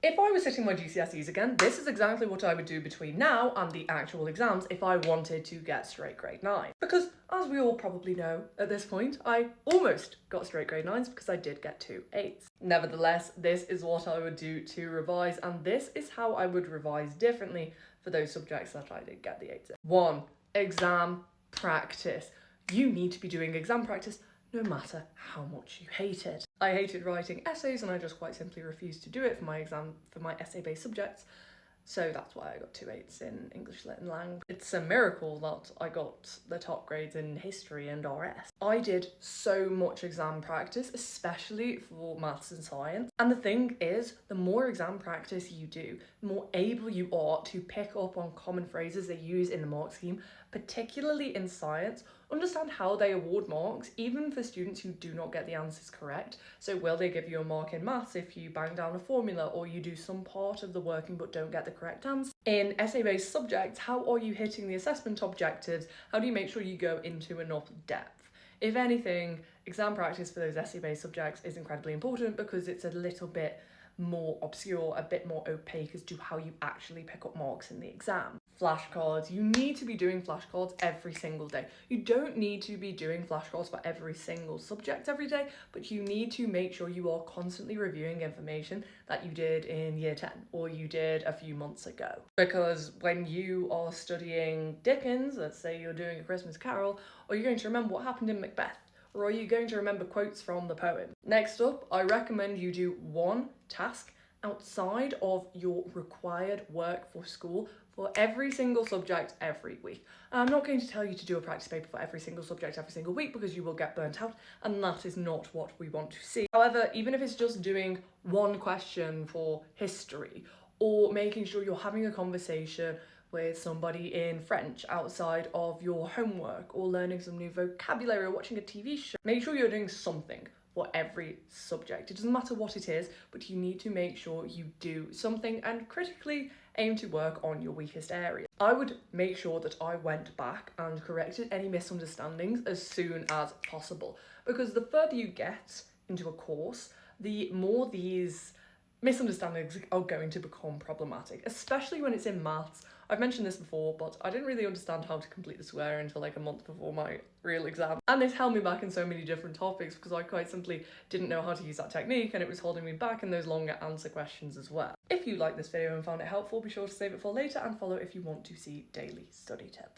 If I was sitting my GCSEs again, this is exactly what I would do between now and the actual exams if I wanted to get straight grade 9. Because, as we all probably know at this point, I almost got straight grade 9s because I did get 2 8s. Nevertheless, this is what I would do to revise, and this is how I would revise differently for those subjects that I did get the 8s in. 1. Exam practice. You need to be doing exam practice no matter how much you hate it. I hated writing essays and I just quite simply refused to do it for my essay-based subjects. So that's why I got 2 8s in English Lit and Lang. It's a miracle that I got the top grades in history and RS. I did so much exam practice, especially for maths and science. And the thing is, the more exam practice you do, the more able you are to pick up on common phrases they use in the mark scheme, particularly in science, understand how they award marks, even for students who do not get the answers correct. So will they give you a mark in maths if you bang down a formula or you do some part of the working but don't get the correct answer? In essay-based subjects, how are you hitting the assessment objectives? How do you make sure you go into enough depth? If anything, exam practice for those essay-based subjects is incredibly important because it's a little bit more obscure, a bit more opaque as to how you actually pick up marks in the exam. Flashcards. You need to be doing flashcards every single day. You don't need to be doing flashcards for every single subject every day, but you need to make sure you are constantly reviewing information that you did in year 10 or you did a few months ago. Because when you are studying Dickens, let's say you're doing A Christmas Carol, are you going to remember what happened in Macbeth? Or are you going to remember quotes from the poem? Next up, I recommend you do one task outside of your required work for school for every single subject every week. And I'm not going to tell you to do a practice paper for every single subject every single week because you will get burnt out, and that is not what we want to see. However, even if it's just doing one question for history or making sure you're having a conversation with somebody in French outside of your homework or learning some new vocabulary or watching a TV show, make sure you're doing something for every subject. It doesn't matter what it is, but you need to make sure you do something and critically aim to work on your weakest area. I would make sure that I went back and corrected any misunderstandings as soon as possible, because the further you get into a course, the more these misunderstandings are going to become problematic, especially when it's in maths. I've mentioned this before, but I didn't really understand how to complete the square until like a month before my real exam. And this held me back in so many different topics because I quite simply didn't know how to use that technique, and it was holding me back in those longer answer questions as well. If you liked this video and found it helpful, be sure to save it for later and follow if you want to see daily study tips.